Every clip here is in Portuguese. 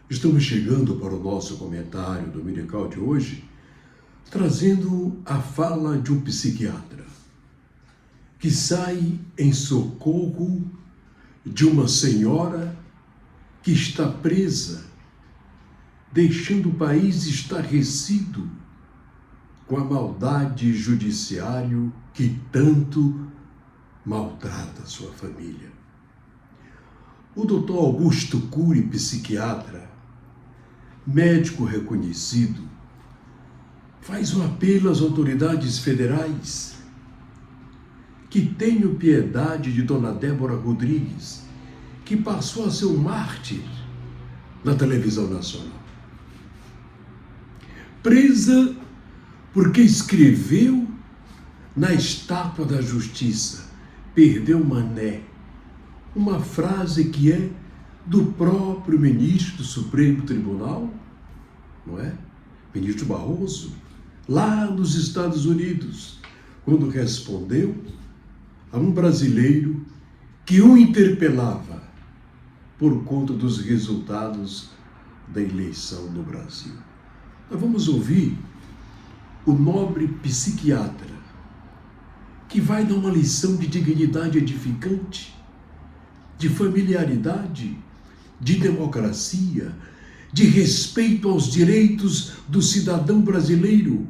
Estamos chegando para o nosso comentário dominical de hoje, trazendo a fala de um psiquiatra que sai em socorro de uma senhora que está presa, deixando o país estarrecido com a maldade judiciário que tanto maltrata sua família. O Dr. Augusto Cury, psiquiatra, médico reconhecido, faz um apelo às autoridades federais que tenham piedade de Dona Débora Rodrigues, que passou a ser um mártir na televisão nacional. Presa porque escreveu na estátua da justiça, perdeu mané, uma frase que é do próprio ministro do Supremo Tribunal, não é? Ministro Barroso, lá nos Estados Unidos, quando respondeu a um brasileiro que o interpelava por conta dos resultados da eleição no Brasil. Nós vamos ouvir o nobre psiquiatra que vai dar uma lição de dignidade edificante, de familiaridade, de democracia, de respeito aos direitos do cidadão brasileiro,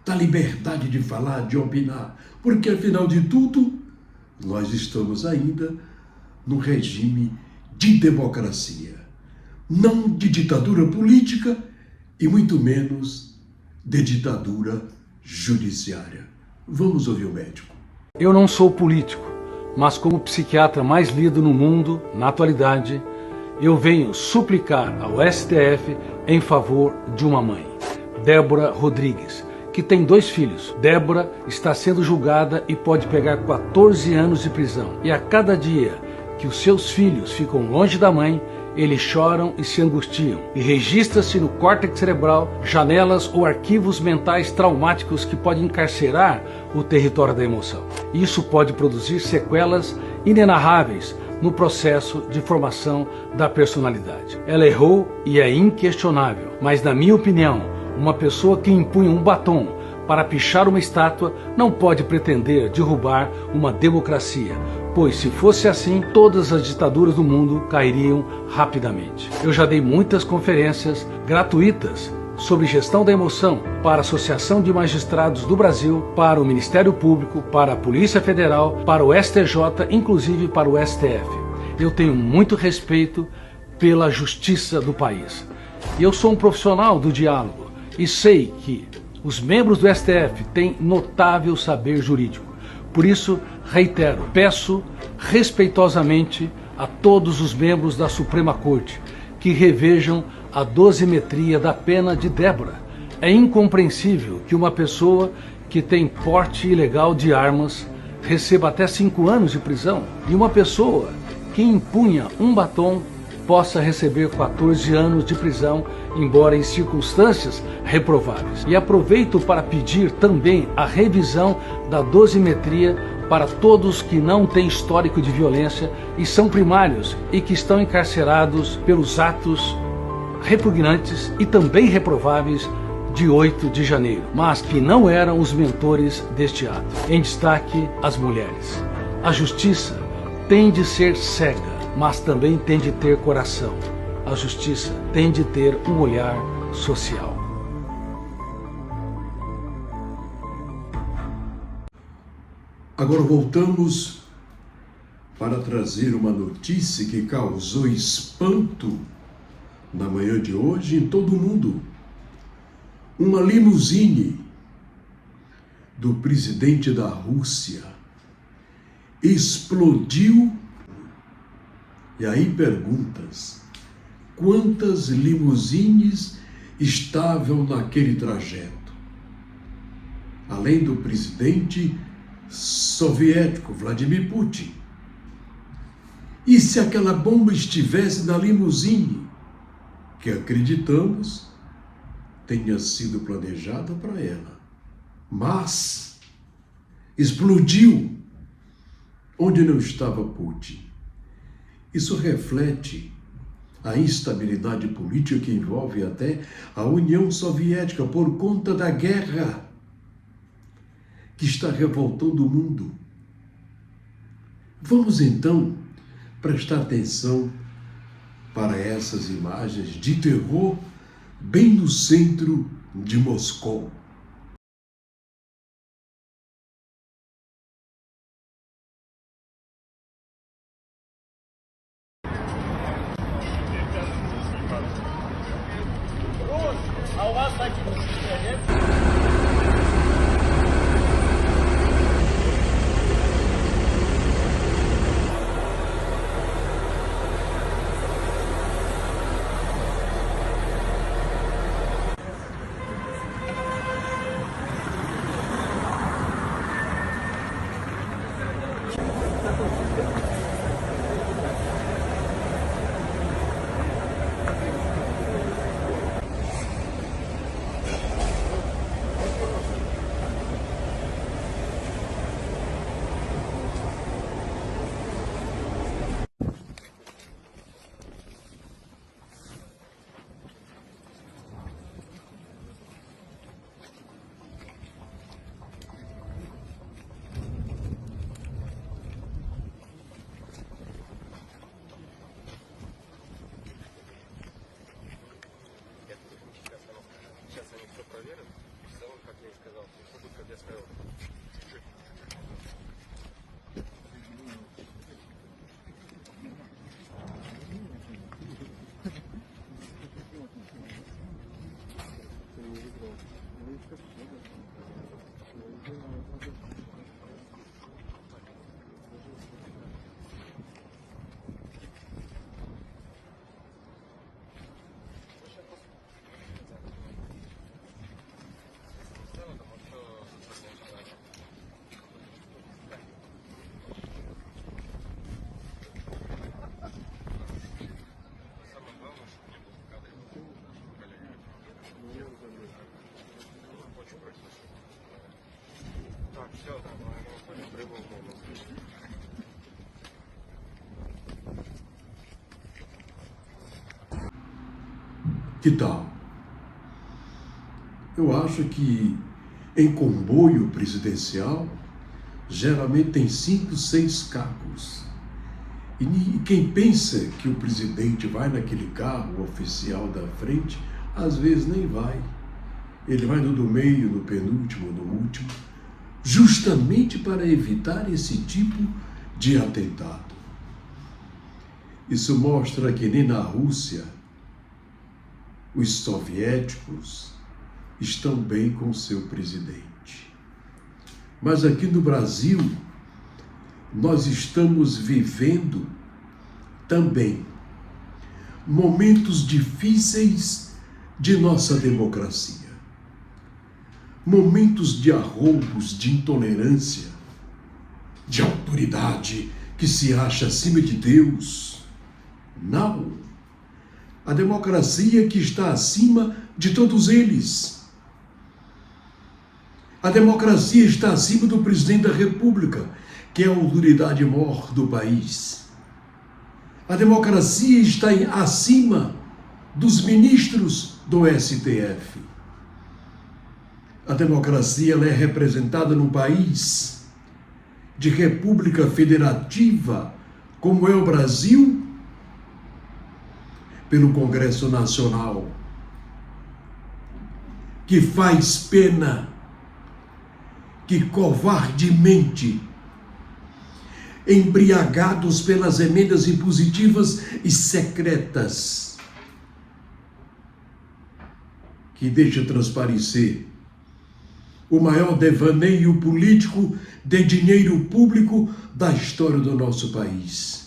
da liberdade de falar, de opinar, porque afinal de tudo, nós estamos ainda num regime de democracia, não de ditadura política e muito menos de ditadura judiciária. Vamos ouvir o médico. Eu não sou político, mas como psiquiatra mais lido no mundo, na atualidade, eu venho suplicar ao STF em favor de uma mãe, Débora Rodrigues, que tem 2 filhos. Débora está sendo julgada e pode pegar 14 anos de prisão. E a cada dia que os seus filhos ficam longe da mãe, eles choram e se angustiam. E registra-se no córtex cerebral janelas ou arquivos mentais traumáticos que podem encarcerar o território da emoção. Isso pode produzir sequelas inenarráveis no processo de formação da personalidade. Ela errou e é inquestionável, mas na minha opinião, uma pessoa que empunha um batom para pichar uma estátua não pode pretender derrubar uma democracia, pois se fosse assim, todas as ditaduras do mundo cairiam rapidamente. Eu já dei muitas conferências gratuitas sobre gestão da emoção para a Associação de Magistrados do Brasil, para o Ministério Público, para a Polícia Federal, para o STJ, inclusive para o STF. Eu tenho muito respeito pela justiça do país. E eu sou um profissional do diálogo e sei que os membros do STF têm notável saber jurídico. Por isso, reitero, peço respeitosamente a todos os membros da Suprema Corte que revejam a dosimetria da pena de Débora. É incompreensível que uma pessoa que tem porte ilegal de armas receba até 5 anos de prisão e uma pessoa que empunha um batom possa receber 14 anos de prisão, embora em circunstâncias reprováveis. E aproveito para pedir também a revisão da dosimetria para todos que não têm histórico de violência e são primários e que estão encarcerados pelos atos repugnantes e também reprováveis de 8 de janeiro, mas que não eram os mentores deste ato. Em destaque, as mulheres. A justiça tem de ser cega, mas também tem de ter coração. A justiça tem de ter um olhar social. Agora voltamos para trazer uma notícia que causou espanto na manhã de hoje em todo o mundo. Uma limusine do presidente da Rússia explodiu. E aí perguntas: quantas limusines estavam naquele trajeto? Além do presidente soviético Vladimir Putin. E se aquela bomba estivesse na limusine, que acreditamos tenha sido planejada para ela, mas explodiu onde não estava Putin? Isso reflete a instabilidade política que envolve até a União Soviética por conta da guerra que está revoltando o mundo. Vamos então prestar atenção para essas imagens de terror bem no centro de Moscou. А у вас такие нет? Сейчас они все проверят. В целом, как я и сказал, все будет, как я сказал. Так, все, давай, прибыл. Que tal? Eu acho que em comboio presidencial, geralmente tem 5, 6 carros. E quem pensa que o presidente vai naquele carro oficial da frente, às vezes nem vai. Ele vai no do meio, no penúltimo, no último, justamente para evitar esse tipo de atentado. Isso mostra que nem na Rússia os soviéticos estão bem com seu presidente. Mas aqui no Brasil, nós estamos vivendo também momentos difíceis de nossa democracia. Momentos de arroubos, de intolerância, de autoridade que se acha acima de Deus. Não. A democracia que está acima de todos eles. A democracia está acima do presidente da República, que é a autoridade maior do país. A democracia está acima dos ministros do STF. A democracia ela é representada num país de república federativa, como é o Brasil, pelo Congresso Nacional, que faz pena que covardemente, embriagados pelas emendas impositivas e secretas, que deixa transparecer o maior devaneio político de dinheiro público da história do nosso país.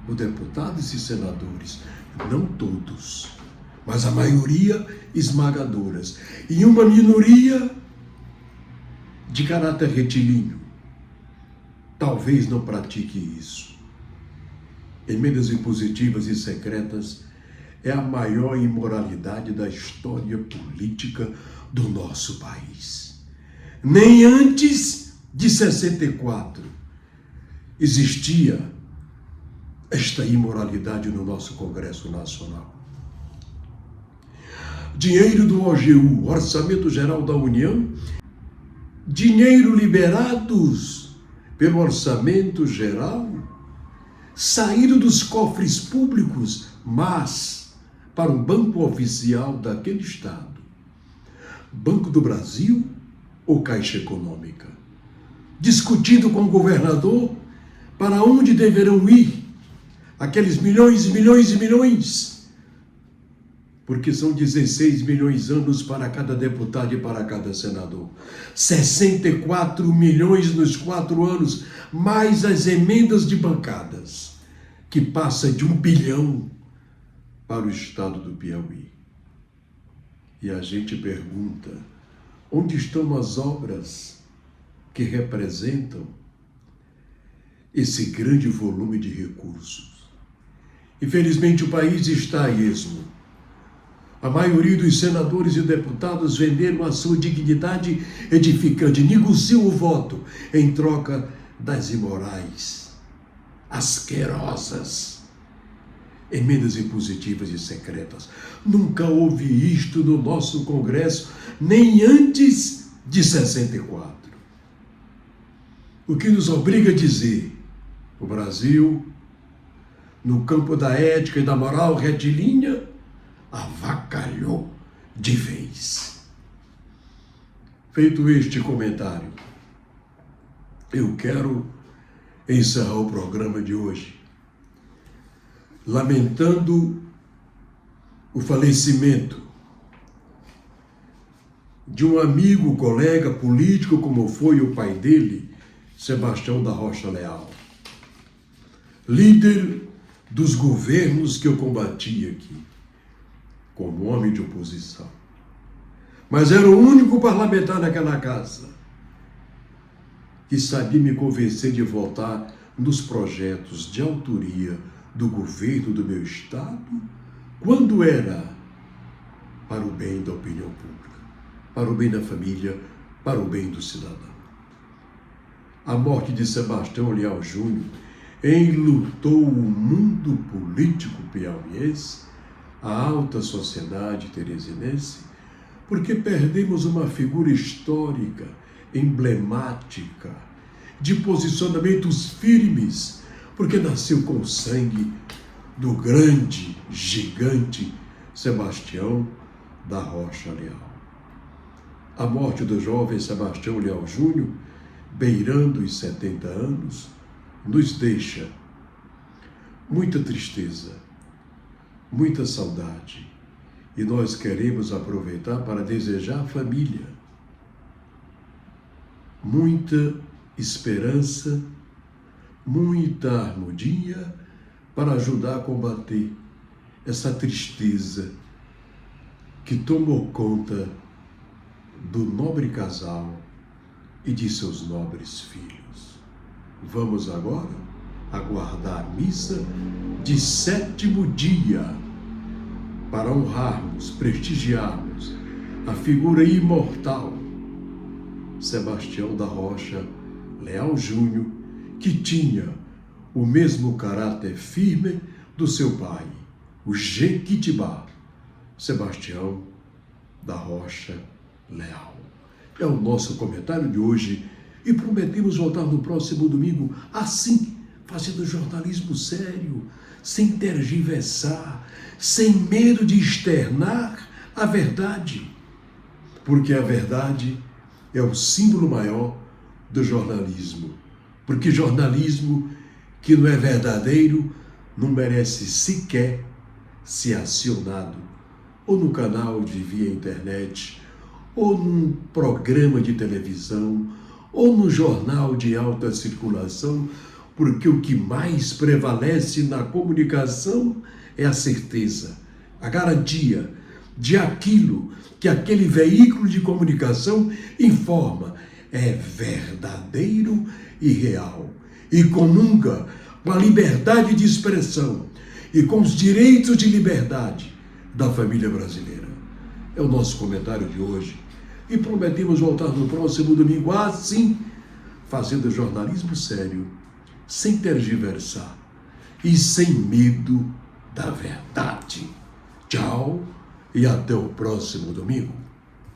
Os deputados e senadores, não todos, mas a maioria esmagadoras, e uma minoria de caráter retilíneo, talvez não pratique isso. Emendas impositivas e secretas é a maior imoralidade da história política do nosso país. Nem antes de 64 existia esta imoralidade no nosso Congresso Nacional. Dinheiro do OGU, Orçamento Geral da União, dinheiro liberados pelo Orçamento Geral, saído dos cofres públicos, mas para um banco oficial daquele Estado. Banco do Brasil ou Caixa Econômica? Discutido com o governador para onde deverão ir aqueles milhões e milhões e milhões, porque são 16 milhões de anos para cada deputado e para cada senador. 64 milhões nos 4 anos, mais as emendas de bancadas, que passa de 1 bilhão para o estado do Piauí. E a gente pergunta, onde estão as obras que representam esse grande volume de recursos? Infelizmente, o país está a esmo. A maioria dos senadores e deputados venderam a sua dignidade edificante, negociam o voto em troca das imorais, asquerosas, emendas impositivas e secretas. Nunca houve isto no nosso Congresso, nem antes de 64. O que nos obriga a dizer, o Brasil, no campo da ética e da moral retilínea, avacalhou de vez. Feito este comentário, eu quero encerrar o programa de hoje lamentando o falecimento de um amigo, colega político, como foi o pai dele, Sebastião da Rocha Leal, líder dos governos que eu combati aqui, como homem de oposição. Mas era o único parlamentar naquela casa que sabia me convencer de votar nos projetos de autoria do governo do meu estado, quando era para o bem da opinião pública, para o bem da família, para o bem do cidadão. A morte de Sebastião Leal Júnior enlutou o mundo político piauiense, a alta sociedade teresinense, porque perdemos uma figura histórica, emblemática, de posicionamentos firmes, porque nasceu com o sangue do grande, gigante Sebastião da Rocha Leal. A morte do jovem Sebastião Leal Júnior, beirando os 70 anos, nos deixa muita tristeza, muita saudade, e nós queremos aproveitar para desejar à família muita esperança, muita harmonia para ajudar a combater essa tristeza que tomou conta do nobre casal e de seus nobres filhos. Vamos agora aguardar a missa de 7º dia para honrarmos, prestigiarmos a figura imortal Sebastião da Rocha Leal Júnior, que tinha o mesmo caráter firme do seu pai, o Jequitibá, Sebastião da Rocha Leal. É o nosso comentário de hoje e prometemos voltar no próximo domingo, assim, fazendo jornalismo sério, sem tergiversar, sem medo de externar a verdade, porque a verdade é o símbolo maior do jornalismo, porque jornalismo que não é verdadeiro não merece sequer ser acionado ou no canal de via internet, ou num programa de televisão, ou no jornal de alta circulação, porque o que mais prevalece na comunicação é a certeza, a garantia de aquilo que aquele veículo de comunicação informa é verdadeiro e real, e comunga com a liberdade de expressão e com os direitos de liberdade da família brasileira. É o nosso comentário de hoje e prometemos voltar no próximo domingo, assim, fazendo jornalismo sério, sem tergiversar e sem medo da verdade. Tchau e até o próximo domingo.